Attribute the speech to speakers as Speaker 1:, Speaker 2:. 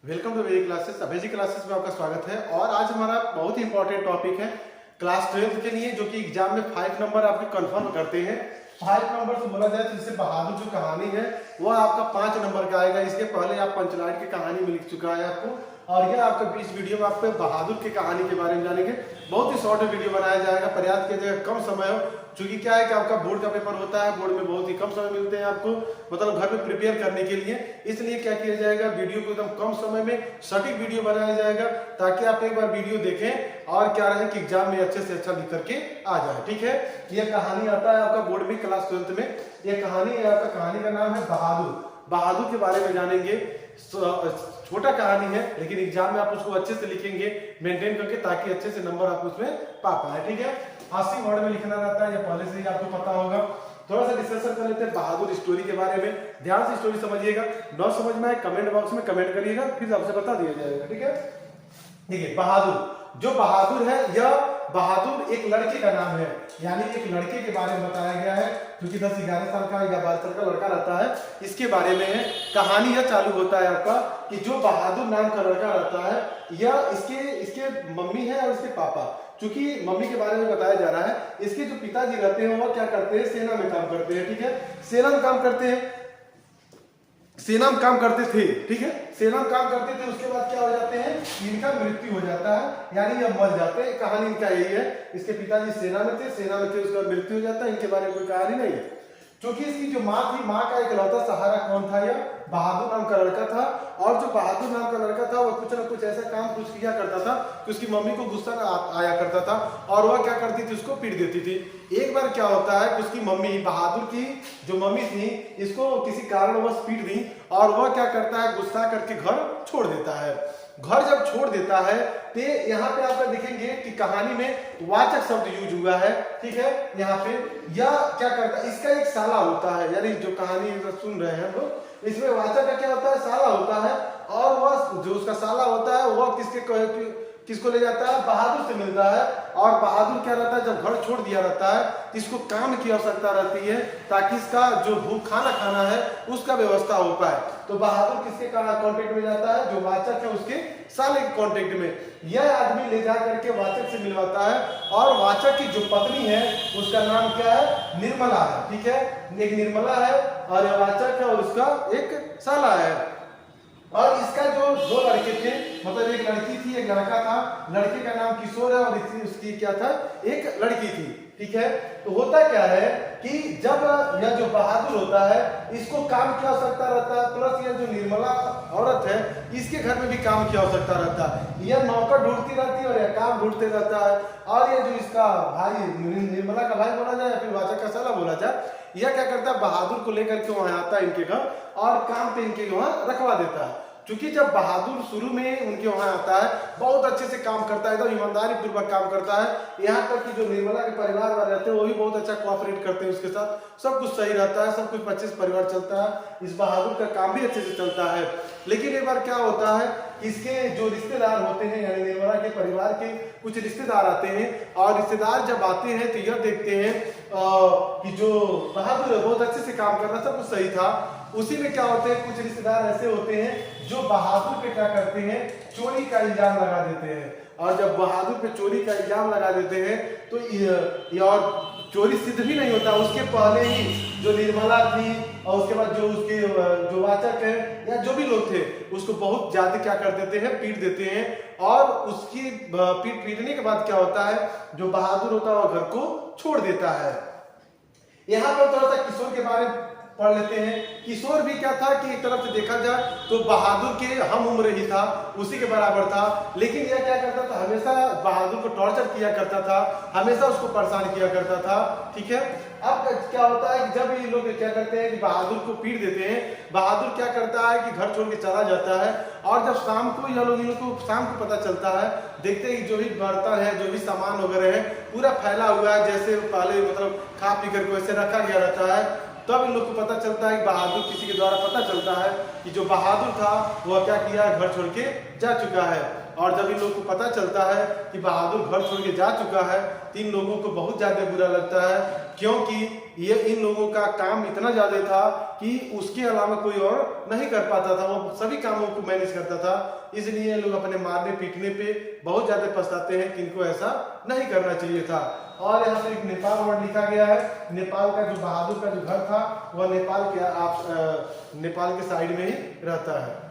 Speaker 1: Welcome to वेजी classes. अभेजी classes में आपका स्वागत है। और आज हमारा बहुत ही इंपॉर्टेंट टॉपिक है क्लास 12 के लिए, जो कि एग्जाम में 5 नंबर आपके कंफर्म करते हैं। 5 नंबर से बोला जाए तो इससे बहादुर जो कहानी है वह आपका 5 नंबर का आएगा। इसके पहले आप पंचलाइट की कहानी में लिख चुका है आपको, और यह आपका इस वीडियो में आप बहादुर की कहानी के बारे में जानेंगे। बहुत ही शॉर्ट वीडियो बनाया जाएगा, प्रयास किया जाएगा कम समय हो, क्योंकि क्या है कि आपका बोर्ड का पेपर होता है, बोर्ड में बहुत ही कम समय मिलते हैं आपको, मतलब घर में प्रिपेयर करने के लिए। इसलिए क्या किया जाएगा, वीडियो को एकदम कम समय में सटीक वीडियो बनाया जाएगा, ताकि आप एक बार वीडियो देखें और क्या रहे कि एग्जाम में अच्छे से अच्छा लिख करके आ जाए। ठीक है, यह कहानी आता है आपका बोर्ड में क्लास 12 में। यह कहानी है आपका, कहानी का नाम है बहादुर। बहादुर के बारे में जानेंगे। छोटा कहानी है, लेकिन एग्जाम में आप उसको अच्छे से लिखेंगे मेंटेन करके, ताकि अच्छे से नंबर आप उसमें पा पाए। ठीक है, 80 वर्ड में लिखना रहता है, ये पहले से ही आपको पता होगा। थोड़ा सा डिस्कशन कर लेते हैं बहादुर स्टोरी के बारे में। ध्यान से स्टोरी समझिएगा, न समझ में आए कमेंट बॉक्स में कमेंट करिएगा, फिर आपसे बता दिया जाएगा। ठीक है, देखिए बहादुर, जो बहादुर है, यह बहादुर एक लड़के का नाम है, यानी एक लड़के के बारे में बताया गया है, क्योंकि 10-11 साल का या 12 साल का लड़का रहता है, इसके बारे में है। कहानी यह चालू होता है आपका कि जो बहादुर नाम का लड़का रहता है, यह इसके मम्मी है और इसके पापा। चूंकि मम्मी के बारे में बताया जा रहा है, इसके जो पिताजी रहते हैं वह क्या करते हैं, सेना में काम करते हैं। ठीक है, सेना में काम करते हैं, सेना में काम करते थे। ठीक है, सेना में काम करते थे, उसके बाद क्या हो जाते हैं, इनका मृत्यु हो जाता है, यानी ये मर जाते हैं। कहानी इनका यही है, इसके पिताजी सेना में थे, उसके बाद मृत्यु हो जाता है। इनके बारे में कोई कहानी नहीं है। क्योंकि इसकी जो माँ थी, माँ का इकलौता सहारा कौन था, यह बहादुर नाम का लड़का था। और जो बहादुर नाम का लड़का था, वह कुछ ना कुछ ऐसा काम कुछ किया करता था कि उसकी मम्मी को गुस्सा आया करता था, और वह क्या करती थी, उसको पीट देती थी। एक बार क्या होता है कि उसकी मम्मी, बहादुर की जो मम्मी थी, इसको किसी कारणवश पीट दी, और वह क्या करता है, गुस्सा करके घर छोड़ देता है। घर जब छोड़ देता है तो यहाँ पे आप देखेंगे कि कहानी में वाचक शब्द यूज हुआ है। ठीक है, यहाँ पे यह क्या करता है, इसका एक साला होता है, यानी जो कहानी सुन रहे हैं हम लोग, इसमें वाचक का क्या होता है, साला होता है। और वह जो उसका साला होता है वह किसको ले जाता है, बहादुर से मिलता है। और बहादुर क्या रहता है, जब घर छोड़ दिया रहता है, इसको काम की आवश्यकता रहती है, ताकि इसका जो भूख खाना है उसका व्यवस्था हो पाए। तो बहादुर किसके कांटेक्ट में जाता है, जो वाचक है उसके साले के कांटेक्ट में। यह आदमी ले जा करके वाचक से मिलवाता है, और वाचक की जो पत्नी है उसका नाम क्या है, निर्मला है। ठीक है, एक निर्मला है और यह वाचक है, और उसका एक साला है। और इसका जो 2 लड़के थे, मतलब एक लड़की थी एक लड़का था। लड़के का नाम किशोर है, और उसकी क्या था, एक लड़की थी। ठीक है, तो होता क्या है कि जब यह जो बहादुर होता है, इसको काम की आवश्यकता रहता है, प्लस यह जो निर्मला औरत है, इसके घर में भी काम की आवश्यकता रहता है। यह नौकर ढूंढती रहती है और यह काम ढूंढते रहता है। और यह जो इसका भाई, निर्मला का भाई बोला जाए या फिर वाचक का साला बोला जाए, यह क्या करता है, बहादुर को लेकर के वहां आता है इनके घर, और काम पे इनके वहां रखवा देता है। क्योंकि जब बहादुर शुरू में उनके वहां आता है, बहुत अच्छे से काम करता है, एकदम ईमानदारी पूर्वक काम करता है। यहाँ तक कि जो निर्मला के परिवार वाले रहते हैं वो भी बहुत अच्छा कोऑपरेट करते हैं उसके साथ, सब कुछ सही रहता है, सब कुछ अच्छे से परिवार चलता है। इस बहादुर का काम भी अच्छे से चलता है। लेकिन एक बार क्या होता है, इसके जो रिश्तेदार होते हैं, यानी निर्मला के परिवार के कुछ रिश्तेदार आते हैं, और रिश्तेदार जब आते हैं तो यह देखते हैं कि जो बहादुर है बहुत अच्छे से काम कर रहा, सब कुछ सही था। उसी में क्या होते हैं, कुछ रिश्तेदार ऐसे होते हैं जो बहादुर पे क्या करते हैं, चोरी का इल्जाम लगा देते हैं। और जब बहादुर पे चोरी का इल्जाम लगा देते हैं तो ये और चोरी सिद्ध भी नहीं होता, उसके पहले ही जो निर्मला थी और उसके बाद जो उसके जो वाचक है या जो भी लोग थे, उसको बहुत ज्यादा क्या कर देते हैं, पीट देते हैं। और उसकी पीटने के बाद क्या होता है, जो बहादुर होता है वह घर को छोड़ देता है। यहाँ पर थोड़ा सा किशोर के बारे में पढ़ लेते हैं। किशोर भी क्या था कि एक तरफ से देखा जाए तो बहादुर के हम उम्र ही था, उसी के बराबर था। लेकिन यह क्या करता था, हमेशा बहादुर को टॉर्चर किया करता था, हमेशा उसको परेशान किया करता था। ठीक है, अब क्या होता है कि जब ये लोग क्या करते हैं कि बहादुर को पीट देते हैं, बहादुर क्या करता है कि घर छोड़ के चला जाता है। और जब शाम को इन लोगों को शाम को पता चलता है, देखते हैं कि जो भी बर्तन है, जो भी सामान वगैरह है, पूरा फैला हुआ है, जैसे पहले मतलब खा पी करके वैसे रखा गया रहता है। तब इन लोग को पता चलता है कि बहादुर, किसी के द्वारा पता चलता है कि जो बहादुर था वह क्या किया, घर छोड़ के जा चुका है। और जब इन लोगों को पता चलता है कि बहादुर घर छोड़ के जा चुका है तो इन लोगों को बहुत ज़्यादा बुरा लगता है, क्योंकि ये इन लोगों का काम इतना ज़्यादा था कि उसके अलावा कोई और नहीं कर पाता था, वो सभी कामों को मैनेज करता था। इसलिए लोग अपने मारने पीटने पे बहुत ज़्यादा पछताते हैं कि इनको ऐसा नहीं करना चाहिए था। और यहाँ पे एक नेपाल वर्ड लिखा गया है। नेपाल का जो बहादुर का जो घर था वह नेपाल के साइड में ही रहता है।